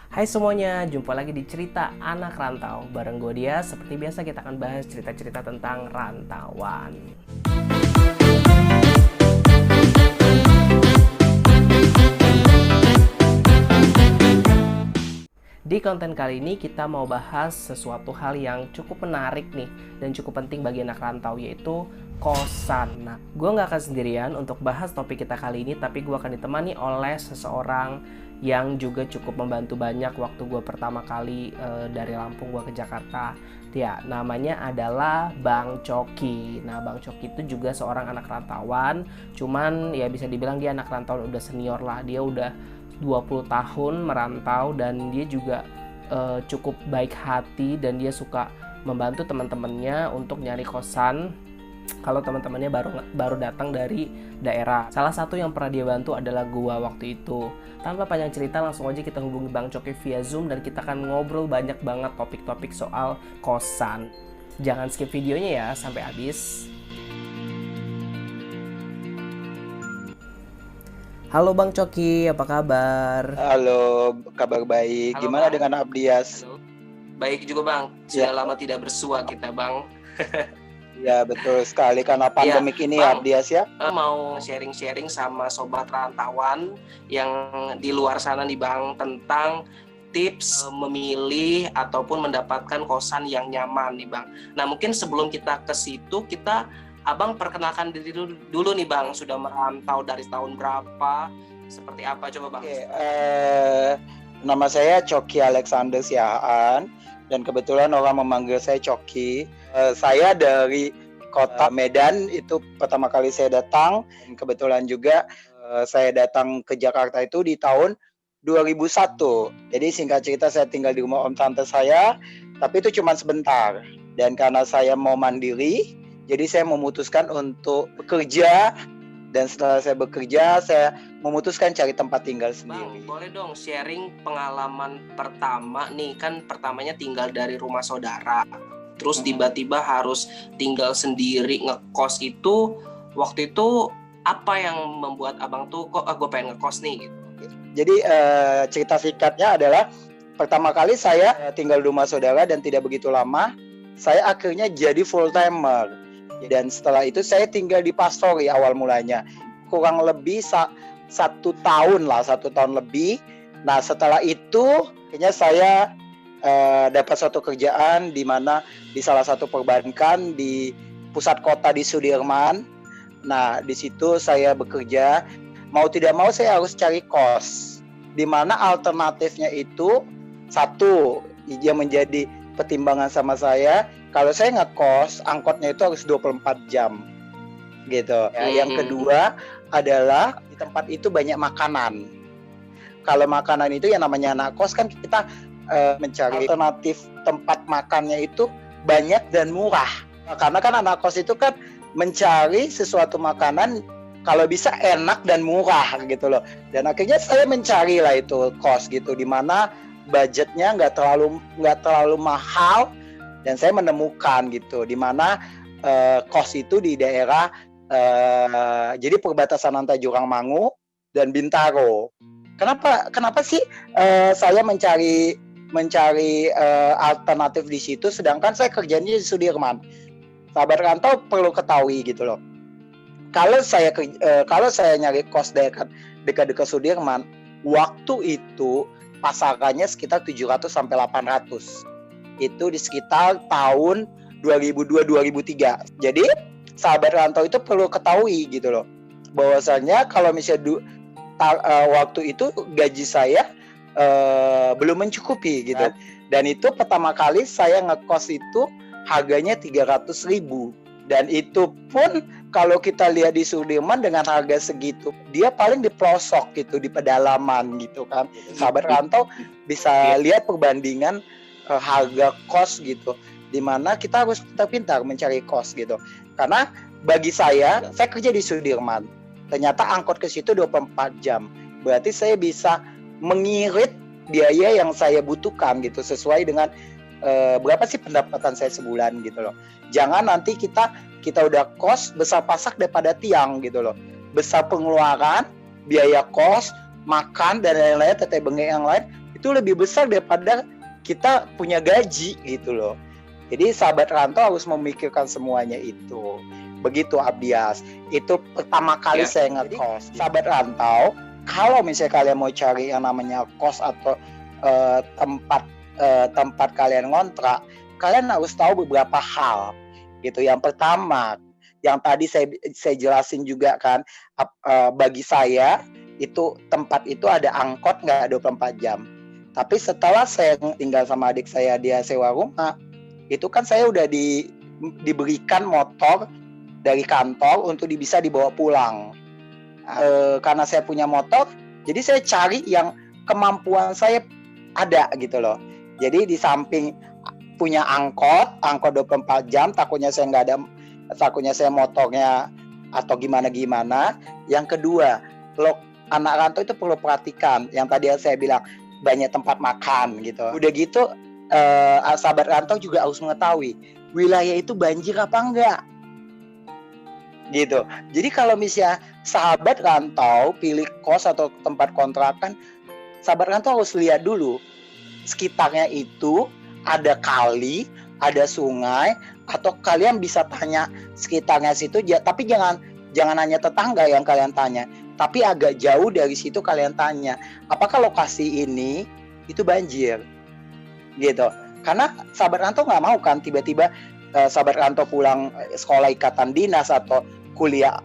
Hai semuanya, jumpa lagi di Cerita Anak Rantau. Bareng gue Dia, seperti biasa kita akan bahas cerita-cerita tentang rantauan. Di konten kali ini kita mau bahas sesuatu hal yang cukup menarik nih dan cukup penting bagi anak rantau, yaitu kosan. Nah, gue nggak akan sendirian untuk bahas topik kita kali ini, tapi gue akan ditemani oleh seseorang yang juga cukup membantu banyak waktu gue pertama kali dari Lampung gue ke Jakarta. Ya, namanya adalah Bang Coki. Nah, Bang Coki itu juga seorang anak rantauan, cuman ya bisa dibilang dia anak rantauan udah senior lah. Dia udah 20 tahun merantau dan dia juga cukup baik hati dan dia suka membantu teman-temannya untuk nyari kosan kalau teman-temannya baru datang dari daerah. Salah satu yang pernah dia bantu adalah gua waktu itu. Tanpa panjang cerita, langsung aja kita hubungi Bang Coki via Zoom dan kita akan ngobrol banyak banget topik-topik soal kosan. Jangan skip videonya ya sampai habis. Halo Bang Coki, apa kabar? Halo, kabar baik. Halo, Gimana Bang. dengan Abdias? Halo. Baik juga Bang, sudah lama tidak bersua kita Bang. Ya, betul sekali karena pandemik ini Bang. Abdias ya. Mau sharing-sharing sama sobat rantauan yang di luar sana nih Bang, tentang tips memilih ataupun mendapatkan kosan yang nyaman nih Bang. Nah, mungkin sebelum kita ke situ, Abang perkenalkan diri dulu nih Bang, sudah merantau dari tahun berapa, seperti apa coba Bang? Oke, nama saya Coki Alexander Siahaan dan kebetulan orang memanggil saya Coki. Saya dari kota Medan, itu pertama kali saya datang. Kebetulan juga saya datang ke Jakarta itu di tahun 2001. Jadi singkat cerita saya tinggal di rumah om tante saya, tapi itu cuma sebentar. Dan karena saya mau mandiri, jadi saya memutuskan untuk bekerja, dan setelah saya bekerja, saya memutuskan cari tempat tinggal sendiri. Bang, boleh dong sharing pengalaman pertama nih, kan pertamanya tinggal dari rumah saudara, terus tiba-tiba harus tinggal sendiri ngekos itu, waktu itu apa yang membuat abang tuh kok gue pengen ngekos nih gitu? Jadi cerita singkatnya adalah pertama kali saya tinggal di rumah saudara dan tidak begitu lama, saya akhirnya jadi full timer. Dan setelah itu saya tinggal di Pastori awal mulanya, kurang lebih satu tahun lebih. Nah setelah itu akhirnya saya dapat suatu kerjaan di mana di salah satu perbankan di pusat kota di Sudirman. Nah di situ saya bekerja, mau tidak mau saya harus cari kos, di mana alternatifnya itu satu yang menjadi pertimbangan sama saya, kalau saya ngekos, angkotnya itu harus 24 jam gitu. Ya, yang kedua adalah di tempat itu banyak makanan. Kalau makanan itu yang namanya anak kos kan kita mencari alternatif tempat makannya itu banyak dan murah. Karena kan anak kos itu kan mencari sesuatu makanan kalau bisa enak dan murah gitu loh. Dan akhirnya saya mencari lah itu kos gitu, di mana budgetnya nggak terlalu mahal. Dan saya menemukan gitu, di mana kos itu di daerah jadi perbatasan antara Jurangmangu dan Bintaro. Kenapa sih saya mencari alternatif di situ, sedangkan saya kerjanya di Sudirman. Sahabat rantau perlu ketahui gitu loh. Kalau saya nyari kos dekat Sudirman, waktu itu pasarannya sekitar 700 sampai 800. Itu di sekitar tahun 2002-2003. Jadi sahabat rantau itu perlu ketahui gitu loh, bahwasanya kalau misalnya waktu itu gaji saya belum mencukupi gitu. Dan itu pertama kali saya ngekos itu harganya 300.000. Dan itu pun kalau kita lihat di Sudirman dengan harga segitu, dia paling di pelosok gitu, di pedalaman gitu kan. Sahabat rantau bisa lihat perbandingan harga kos gitu, dimana kita harus pintar-pintar mencari kos gitu. Karena bagi saya kerja di Sudirman, ternyata angkot ke situ 24 jam, berarti saya bisa mengirit biaya yang saya butuhkan gitu, sesuai dengan berapa sih pendapatan saya sebulan gitu loh. Jangan nanti kita udah kos besar pasak daripada tiang gitu loh, besar pengeluaran, biaya kos, makan dan lain-lain, teteh bengek yang lain, itu lebih besar daripada kita punya gaji gitu loh. Jadi sahabat rantau harus memikirkan semuanya itu. Begitu Abdias. Itu pertama kali saya ngekos. Sahabat rantau, kalau misalnya kalian mau cari yang namanya kos atau tempat kalian ngontrak, kalian harus tahu beberapa hal gitu. Yang pertama, yang tadi saya jelasin juga kan, bagi saya itu tempat itu ada angkot nggak 24 jam. Tapi setelah saya tinggal sama adik saya, dia sewa rumah, itu kan saya udah diberikan motor dari kantor untuk bisa dibawa pulang. Karena saya punya motor, jadi saya cari yang kemampuan saya ada gitu loh. Jadi di samping punya angkot 24 jam, takutnya saya motornya atau gimana. Yang kedua, anak rantau itu perlu perhatikan yang tadi saya bilang, banyak tempat makan gitu. Udah gitu sahabat rantau juga harus mengetahui wilayah itu banjir apa enggak gitu. Jadi kalau misalnya sahabat rantau pilih kos atau tempat kontrakan, sahabat rantau harus lihat dulu sekitarnya itu ada kali, ada sungai, atau kalian bisa tanya sekitarnya situ, tapi jangan hanya tetangga yang kalian tanya, tapi agak jauh dari situ kalian tanya, apakah lokasi ini itu banjir gitu. Karena sahabat rantau nggak mau kan tiba-tiba sahabat rantau pulang sekolah ikatan dinas atau kuliah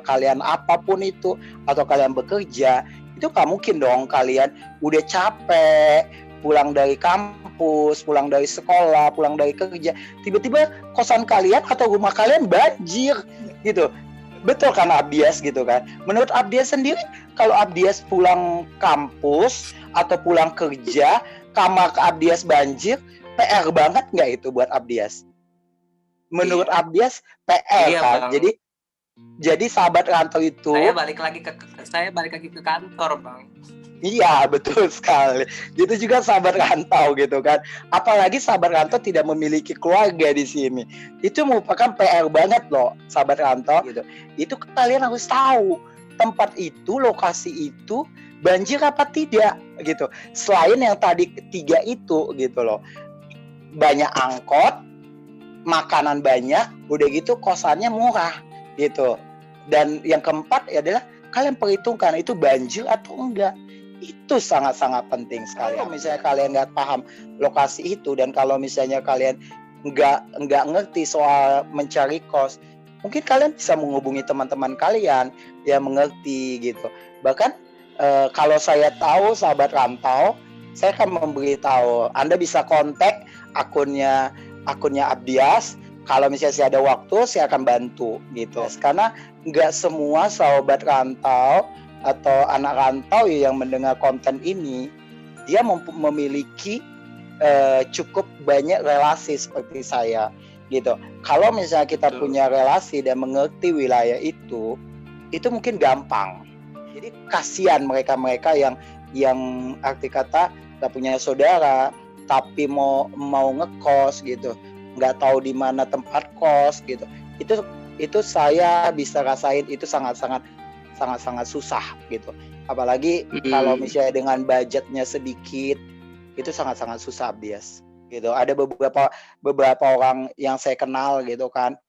kalian apapun itu, atau kalian bekerja, itu nggak mungkin dong kalian udah capek pulang dari kampus, pulang dari sekolah, pulang dari kerja, tiba-tiba kosan kalian atau rumah kalian banjir gitu. Betul kan Abdias gitu kan. Menurut Abdias sendiri, kalau Abdias pulang kampus atau pulang kerja, kamar Abdias banjir, PR banget nggak itu buat Abdias? Menurut Abdias PR kan. Bang. Jadi sahabat rantau itu, saya balik lagi ke kantor, Bang. Iya, betul sekali. Gitu juga sahabat rantau gitu kan. Apalagi sahabat rantau tidak memiliki keluarga di sini. Itu merupakan PR banget loh, sahabat rantau gitu. Itu kalian harus tahu tempat itu, lokasi itu banjir apa tidak gitu. Selain yang tadi 3 itu gitu loh. Banyak angkot, makanan banyak, udah gitu kosannya murah gitu. Dan yang keempat adalah kalian perhitungkan itu banjir atau enggak. Itu sangat-sangat penting sekali. Kalau misalnya kalian nggak paham lokasi itu, dan kalau misalnya kalian nggak ngerti soal mencari kos, mungkin kalian bisa menghubungi teman-teman kalian yang mengerti gitu. Bahkan kalau saya tahu sahabat rantau, saya akan memberitahu Anda bisa kontak akunnya Abdias. Kalau misalnya saya ada waktu, saya akan bantu gitu. Karena nggak semua sahabat rantau atau anak rantau yang mendengar konten ini, dia memiliki cukup banyak relasi seperti saya gitu. Kalau misalnya kita punya relasi dan mengerti wilayah itu mungkin gampang. Jadi kasihan mereka yang arti kata gak punya saudara tapi mau ngekos gitu, nggak tahu di mana tempat kos gitu. Itu saya bisa rasain, itu sangat susah gitu. Apalagi kalau misalnya dengan budgetnya sedikit, itu sangat susah Abdias gitu. Ada beberapa orang yang saya kenal gitu kan,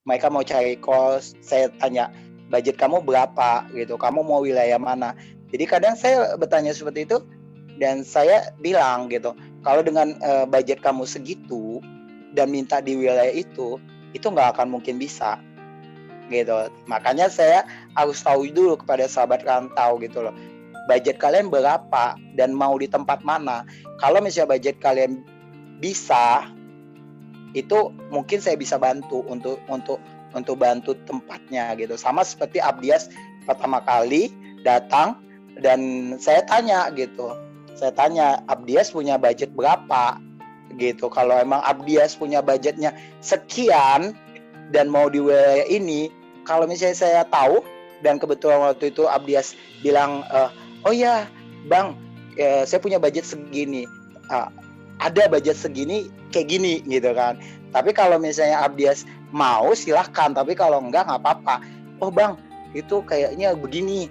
mereka mau cari kos, saya tanya budget kamu berapa gitu, kamu mau wilayah mana. Jadi kadang saya bertanya seperti itu, dan saya bilang gitu, kalau dengan budget kamu segitu dan minta di wilayah itu nggak akan mungkin bisa gitu. Makanya saya harus tahu dulu kepada sahabat rantau gitu loh, budget kalian berapa dan mau di tempat mana. Kalau misalnya budget kalian bisa, itu mungkin saya bisa bantu untuk bantu tempatnya gitu. Sama seperti Abdias pertama kali datang dan saya tanya gitu, Abdias punya budget berapa gitu. Kalau emang Abdias punya budgetnya sekian dan mau di wilayah ini, kalau misalnya saya tahu dan kebetulan waktu itu Abdias bilang, oh ya Bang, saya punya budget segini, ada budget segini kayak gini gitu kan. Tapi kalau misalnya Abdias mau silahkan, tapi kalau enggak apa-apa. Oh Bang, itu kayaknya begini,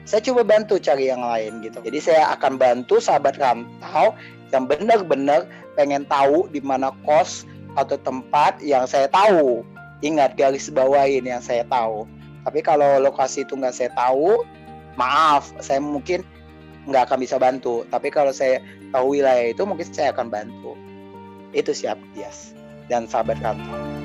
Saya coba bantu cari yang lain gitu. Jadi saya akan bantu sahabat rantau yang benar-benar pengen tahu di mana kos atau tempat yang saya tahu. Ingat, garis bawahin yang saya tahu. Tapi kalau lokasi itu nggak saya tahu, maaf, saya mungkin nggak akan bisa bantu. Tapi kalau saya tahu wilayah itu, mungkin saya akan bantu. Itu siap, Dias dan sahabat rantau.